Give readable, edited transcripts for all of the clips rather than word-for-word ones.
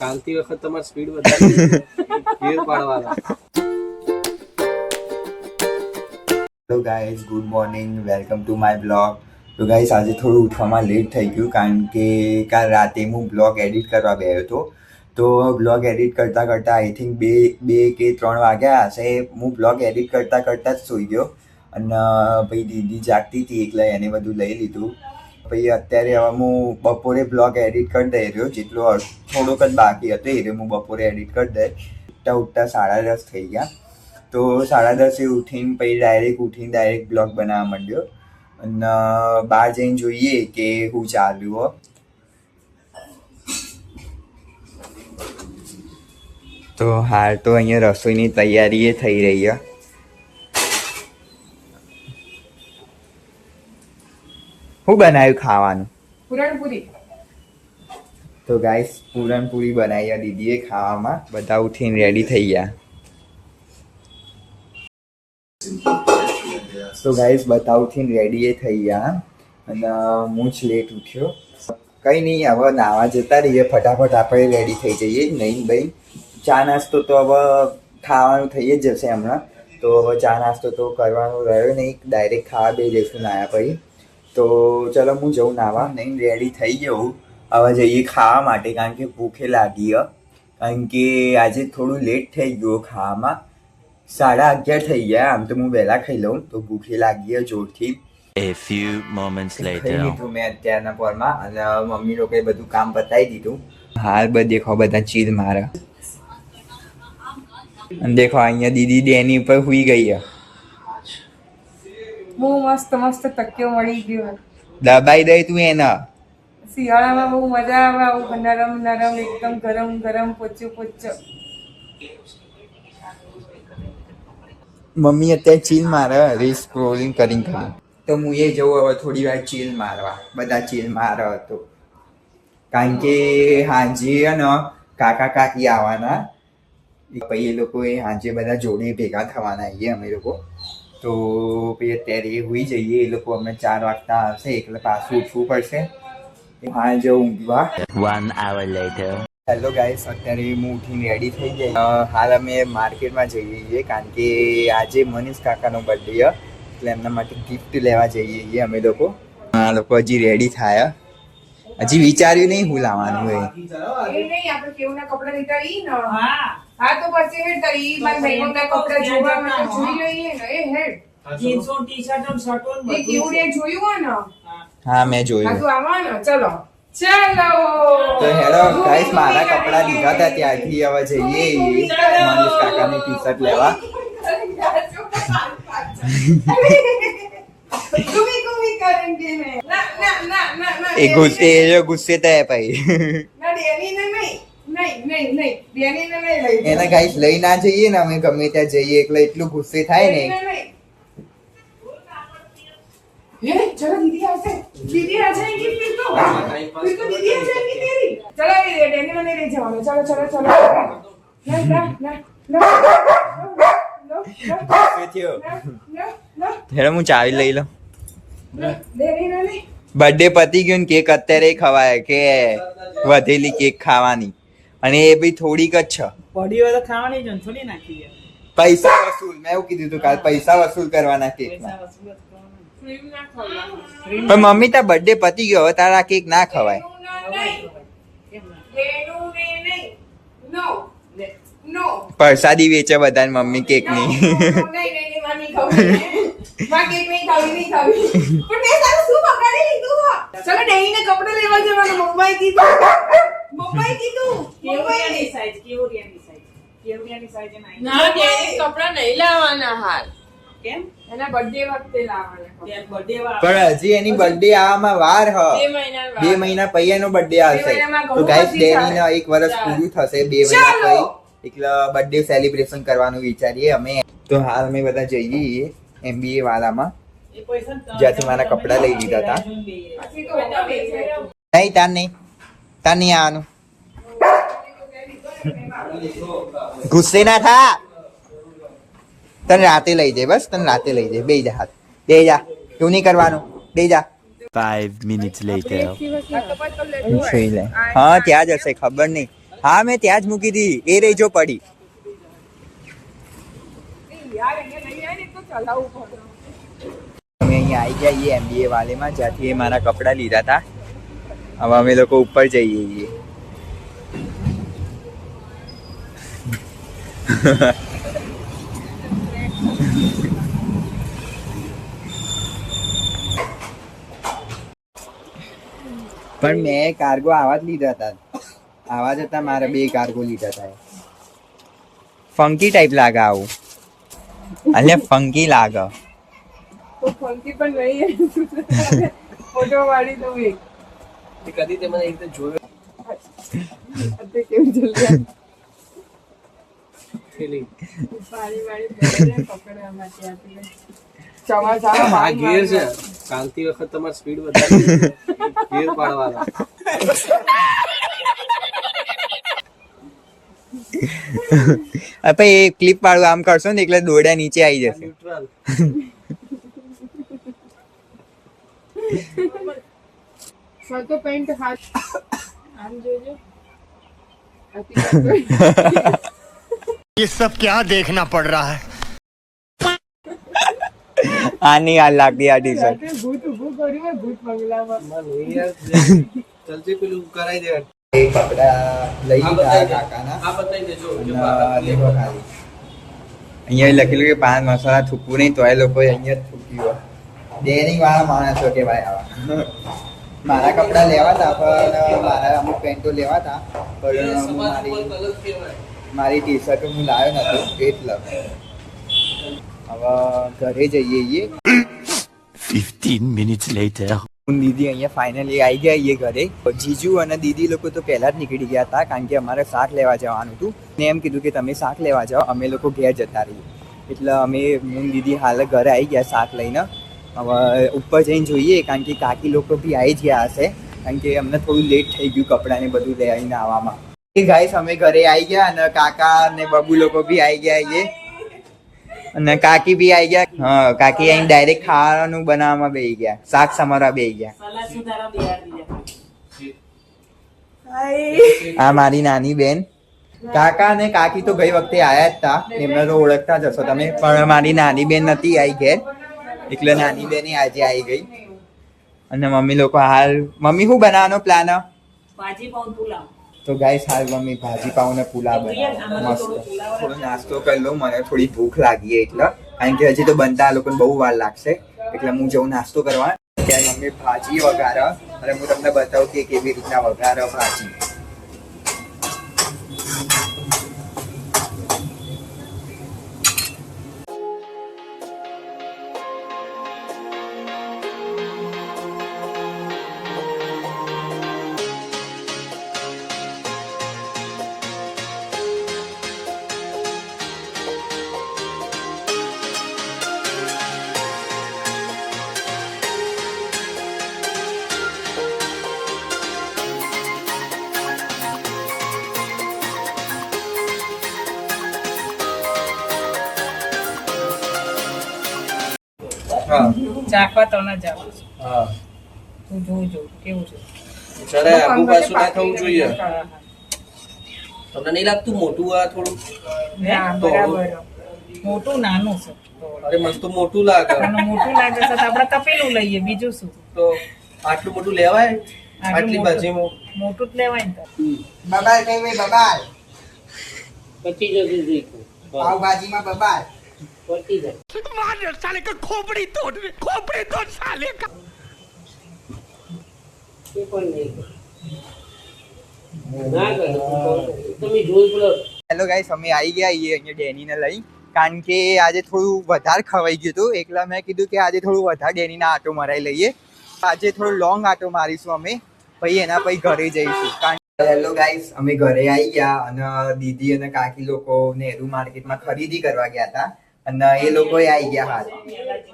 કાલથી વખત તમારી સ્પીડ વધારી ગેર પાડવાના. Hello guys, good morning, welcome to my blog. તો ગાઈઝ આજે થોડું ઉઠવામાં લેટ થઈ ગયું કારણ કે કાલ રાતે હું બ્લોગ એડિટ કરવા બેઠો હતો. તો બ્લોગ એડિટ કરતાં કરતાં આઈ થિંક બે કે 3 વાગ્યા હશે. હું બ્લોગ એડિટ કરતાં જ સૂઈ ગયો અને પછી દીદી જાગતી હતી એટલે એને બધું લઈ લીધું. પછી અત્યારે હવે હું બપોરે બ્લોગ એડિટ કરી દઈ રહ્યો, જેટલો થોડોક જ બાકી હતો એ હું બપોરે એડિટ કરી દઈ. ઉઠતા 10:30 થઈ ગયા. તો 10:30 ઉઠીને પછી ડાયરેક્ટ બ્લોગ બનાવવા માંડ્યો અને બહાર જઈને જોઈએ કે હું ચાલ્યું હો. તો હાલ તો અહીંયા રસોઈની તૈયારી એ થઈ રહી છે. શું બનાવ્યું ખાવાનું? પૂરણપૂરી. તો ગાઈસ પૂરણપૂરી બનાવી દીદીએ ખાવામાં. બધા ઉઠીને રેડી થઈ ગયા. તો ગાઈસ બધા ઉઠીને રેડી થઈ ગયા અને હું જ લેટ ઉઠ્યો. કંઈ નહીં, હવે નાવા જતા રહીએ, ફટાફટ આપણે રેડી થઈ જઈએ. નહીં ભાઈ, ચા નાસ્તો તો હવે ખાવાનું થઈ જ જશે હમણાં. તો હવે ચા નાસ્તો તો કરવાનો રહ્યો નહીં, ડાયરેક્ટ ખાવા બે જઈશું નાયા પછી. તો ચલો હું જઉં નાવા. નહીં રેડી થઈ ગયો, હવે જઈએ ખાવા માટે કારણ કે ભૂખે લાગી. કારણ કે આજે થોડું લેટ થઈ ગયું ખાવામાં. 11:30 થઈ ગયા. આમ તો હું વહેલા ખાઈ લઉં, તો ભૂખે લાગી જોરથી. A few moments later. ખાઈ લીધું મેં અત્યારના પોરમાં અને મમ્મી લોકોએ બધું કામ પતાવી દીધું. હાલ દેખો બધા ચીલ મારે. અને દેખો અહીંયા દીદી ડેની ઉપર હુઈ ગઈ છે. બહુ મસ્ત તકિયો મળી ગયો. દબાઈ દઈ તું એને. શિયાળામાં બહુ મજા આવે, આવું નરમ એકદમ ગરમ પોચો. મમ્મી અત્યારે ચીલ મારે, રીલ સ્ક્રોલિંગ કરીને. તો હું એ જવું હવે થોડી વાર ચીલ મારવા. બધા ચીલ મારે હતો કારણ કે હાંજે ને કાકા કાકી આવવાના. પછી એ લોકો હાંજે બધા જોડે ભેગા થવાના આવીએ અમે લોકો. તો પછી અત્યારે એ હોઈ જઈએ. એ લોકો અમે 4 વાગતા આવશે એટલે પાછું ઉઠવું પડશે. હા જો ઊંઘવા. 1 hour later. હેલો ગાઈસ, અત્યારે હું ઉઠીને રેડી થઈ ગઈ. હાલ અમે માર્કેટમાં જઈએ છીએ કારણ કે આજે મનીષ કાકાનો બર્થડે છે એટલે એમના માટે ગિફ્ટ લેવા જઈએ છીએ અમે લોકો. આ લોકો હજી રેડી થાય, હજી વિચાર્યું નહીં હું લાવવાનું હોય. એ નહીં, આપણે કેવના કપડા લીધા ઈ ને. હા તો પછી હેડ તારી મારા ભાઈઓના કપડા જોવા માટે જોઈ લઈએ ને. એ હેડ જીન્સો ટી-શર્ટ અને શર્ટો ને એ કેવડે જોયું હોય ને. હા મેં હા જોયું. તો આવા ને. ચલો તો હેડો ગાઈસ, મારા કપડા લીધા હતા ત્યાંથી હવે જઈએ મનીષ કાકાની ટી શર્ટ લેવા. એ ગુસ્સે થાય ભાઈ. એને ગાઈસ લઈ ના જઈએ ને અમે ગમે ત્યાં જઈએ એટલે એટલું ગુસ્સે થાય ને. चलो दीदी आसे दीदी आ जाएंगी फिर तो दीदी आ जाएंगी तेरी. चलो ये डैनी ने ले जाओ. चलो ना હેડો હું ચાવી લઈ લઉં. ડેરી ને બર્થડે પતી ગયો ને કેક અત્યારે ખવાય કે વધેલી કેક ખાવાની અને એ બી થોડીક જ છે. પડી હોય તો ખાવાની જ ને, થોડી નાખી છે. પૈસા વસૂલ. મેં એવું કીધું હતું કાલ પૈસા વસૂલ કરવાના કેકના. પણ મમ્મી તાર બર્થડે પતી ગયો, હવે તારા કેક ના ખવાય. પ્રસાદી વેચે બધાને મમ્મી કેક ની. કપડા લેવા જવાનું. મુંબઈ કીધું. કેવડિયાની સાઈઝ કેવડિયાની સાઈઝ એના ના ડેરી કપડા નહીં લાવવાના હાલ. કેમ? એના બર્થડે વખતે લાવવાના. ત્યાં બર્થડે વાળા પણ હજી એની બર્થડે આવવામાં વાર હ. 2 મહિના પછી એનો બર્થડે આવશે. તો ગાઈસ ડેની ને 1 વર્ષ પૂરું થશે 2 મહિના પછી. એટલે બર્થડે સેલિબ્રેશન કરવાનું વિચારીએ અમે. તો હાલ અમે બધા જઈએ MBA વાળામાં એ પૈસા જ્યાંથી મારા કપડા લઈ લીધા હતા. પછી તો બધા બેસે. નહીં તાર નહીં આવવાનું. ગુસ્સે ના થા. તને રાતે લઈ જાય, બસ તને રાતે લઈ જાય. બે જા એવું નહીં કરવાનું. બે જા. 5 minutes later. જોઈ લે. હા ત્યાં જ હશે, ખબર નહીં. હા મેં ત્યાં જ મૂકી હતી એ રહી જો પડી. યાર અહીંયા લઈ જાય ને તો ચલાવવું પડે. અમે અહીંયા આવી ગયા છીએ MBA વાલેમાં, જ્યાંથી એ મારા કપડાં લીધા હતા. હવે અમે લોકો ઉપર જઈએ છીએ. પણ મેં કાર્ગો આવા જ લીધા હતા. આવા જ હતા મારા 2 કાર્ગો લીધા હતા. ફંકી ટાઈપ લાગે આવું. અલ્યા ફંકી લાગે. તો ફંકી પણ નહીં ફોટો વાળી દઉં એક. કદી તે મને એક રીતે જોયો અત્યારે કેવું જલ્દી ફીલિંગ પાણી વાળી પકડવા માટે આપી ચોમાસા આ ગિયર છે કાલથી વખત તમારી સ્પીડ વધારી ગિયર પાડવાના અપે એ ક્લિપ વાળું આમ કરશો ને એટલે દોડા નીચે આવી જશે. ન્યુટ્રલ તો પેન્ટ હાથ આમ જોજો. ये सब क्या देखना पड़ रहा है. આની આ લાગતી આ ટી-શર્ટ. ભૂત ઊભું કર્યું હોય ભૂત બંગલામાં. મને યાર જલ્દી પેલું કરાઈ દે એ કપડા લઈ લીધા કાકાના. આ બતાઈ દેજો કે અને દેખો ખાલી અહીંયા લખેલું કે પાન મસાલા થૂકવું નહીં, તો એ લોકો અહીંયા જ થૂક્યું. ડેરિંગ વાળા માણસો કહેવાય આવા. મારા કપડા લેવા હતા પણ મારા અમુક પેન્ટો લેવા હતા પણ હું મારી ટી-શર્ટ હું લાવ્યો નતો એટલે હવે ઘરે જઈએ છીએ. 15 minutes later. હું દીદી અહીંયા ફાઇનલી આવી ગયા છીએ ઘરે. જીજુ અને દીદી લોકો તો પહેલા જ નીકળી ગયા હતા કારણ કે અમારે શાક લેવા જવાનું હતું ને એમ કીધું કે તમે શાક લેવા જાઓ, અમે લોકો ઘેર જતા રહીએ. એટલે અમે હું દીદી હાલ ઘરે આવી ગયા શાક લઈને. હવે ઉપર જઈને જોઈએ કારણ કે કાકી લોકો બી આવી જ ગયા હશે કારણ કે અમને થોડું લેટ થઈ ગયું કપડાં ને બધું લઈને આવવામાં. એ ગાઈસ અમે ઘરે આવી ગયા અને કાકા ને બબુ લોકો બી આવી ગયા છે અને કાકી બી આવી ગયા. હા કાકી અહીં ડાયરેક્ટ ખાવાનું બનાવવામાં બેસી ગયા, શાક સમારવા બેસી ગયા. સલાહ સુધારા બિહાર દીધા. આ મારી નાની બેન. કાકા અને કાકી તો ગઈ વખતે આયા જ હતા, એમને તો ઓળખતા જ હશો તમે, પણ મારી નાની બેન નથી આવી ઘેર એટલે નાની બેન આજે આવી ગઈ. અને મમ્મી લોકો હાલ મમ્મી શું બનાવવાનો પ્લાન? ભાજી પાઉં પુલાવ. તો ગાઈસ હાલ મમ્મી ભાજી પાઉં ને પુલાવ બનાવે મસ્ત. થોડો નાસ્તો કરી લઉં, મને થોડી ભૂખ લાગી એટલે કારણ કે હજી તો બનતા આ લોકોને બહુ વાર લાગશે એટલે હું જઉં નાસ્તો કરવા. ત્યારે મમ્મી ભાજી વઘારે અને હું તમને બતાવું કે કેવી રીતના વઘારે ભાજી. ચાખવા તો ના જાવ. હા તું જોજો કેવું છે. ચડે આબુ પાછું ના થવું જોઈએ. તમને નહીં લાગતું મોટું આ થોડું? ના બરાબર. મોટું નાનું છે. અરે મને તો મોટું લાગે. અને મોટું લાગે છે તો આપણે તપેલું લઈએ બીજું શું. તો આટલું મોટું લેવાય? આટલી ભાજીમાં મોટું જ લેવાય ને. બબાલ કઈ ભાઈ બબાલ. પચી જશે દેખો. પાવભાજીમાં બબાલ. પચી જાય. साले का खोपड़ी तोड़ साले का. એ પણ નહીં ના કરે તમે જોઈ પેલો. હેલો ગાઈસ અમે આવી ગયા છીએ અહીંયા ડેનીને લઈ કારણ કે આજે થોડું વધારે ખવાઈ ગયું હતું એટલે મેં કીધું કે આજે થોડું વધારે ડેનીના આટો મરાઈ લઈએ. આજે થોડો લોંગ આટો મારીશું અમે, પછી એના પછી ઘરે જઈશું. હેલો ગાઈસ અમે ઘરે આવી ગયા અને દીદી અને કાકી લોકો નેहरू માર્કેટમાં ખરીદી કરવા ગયા હતા અને એ લોકો આવી ગયા હાલ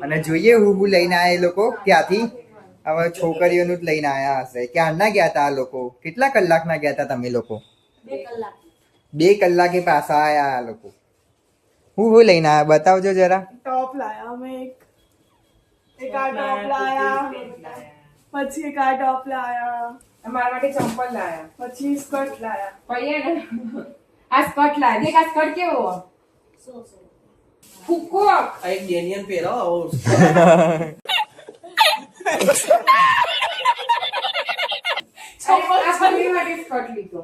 અને જોઈએ હું લઈને આવ્યા એ લોકો ત્યાંથી. હવે છોકરીઓનું જ લઈને આવ્યા હશે. ક્યારના ગયા હતા આ લોકો? કેટલા કલાકના ગયા હતા તમે લોકો? 2 કલાકે પાછા આવ્યા આ લોકો. હું લઈને આવ્યા બતાવજો જરા. ટોપ લાયા અમે એક આ ટોપ લાયા પછી એક આ ટોપ લાયા મારા માટે ચંપલ લાયા પછી સ્કર્ટ લાયા પૈયા ને આ સ્કર્ટ લાયા દેખ આ સ્કર્ટ કેવો ફૂકો આ એક ડેનિયન પહેરો આવો આ મમ્મી માટે સ્કર્ટ લીધો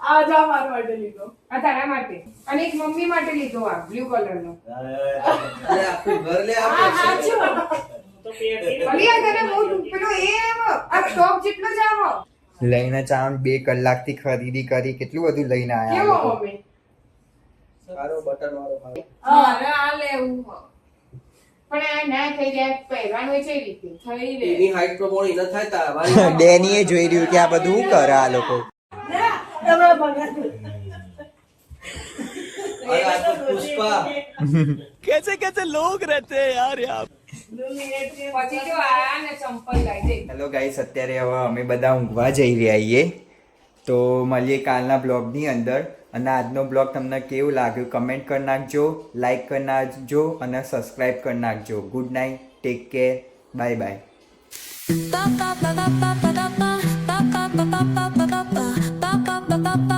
આ જા મારા માટે લીધો આ તારા માટે અને એક મમ્મી માટે લીધો આ બ્લુ કલરનો અરે આખું ઘર લે હા હા છો અલી આ તને બહુ પેલો એ આવો આ ટોપ જેટલો જ આવો લઈને ચાવન 2 કલાકથી ખરીદી કરી કેટલું બધું લઈને કેવો આયા મમ્મી સારો બટન વાળો ભાવ મારે આ લેવું હો. પણ આ ના થઈ જાય પહેરવાનું હોય છે એ રીતે થઈ રે એની હાઈટ પ્રમાણે એને થાય તા ડેનીએ જોઈ રહ્યું કે આ બધું શું કરે આ લોકો તમે ભગત અરે આ તો પુષ્પા कैसे कैसे लोग रहते हैं यार यहाँ પછી જો આ ને ચંપલ લાવી દે હેલો ગાઈસ અત્યારે હવે અમે બધા ઊંઘવા જઈ રહ્યા છીએ તો મળીએ કાલના બ્લોગની અંદર અને આજનો બ્લોગ તમને કેવું લાગ્યું કમેન્ટ કરી નાખજો લાઈક કરી નાખજો અને સબસ્ક્રાઈબ કરી નાખજો good night take care bye bye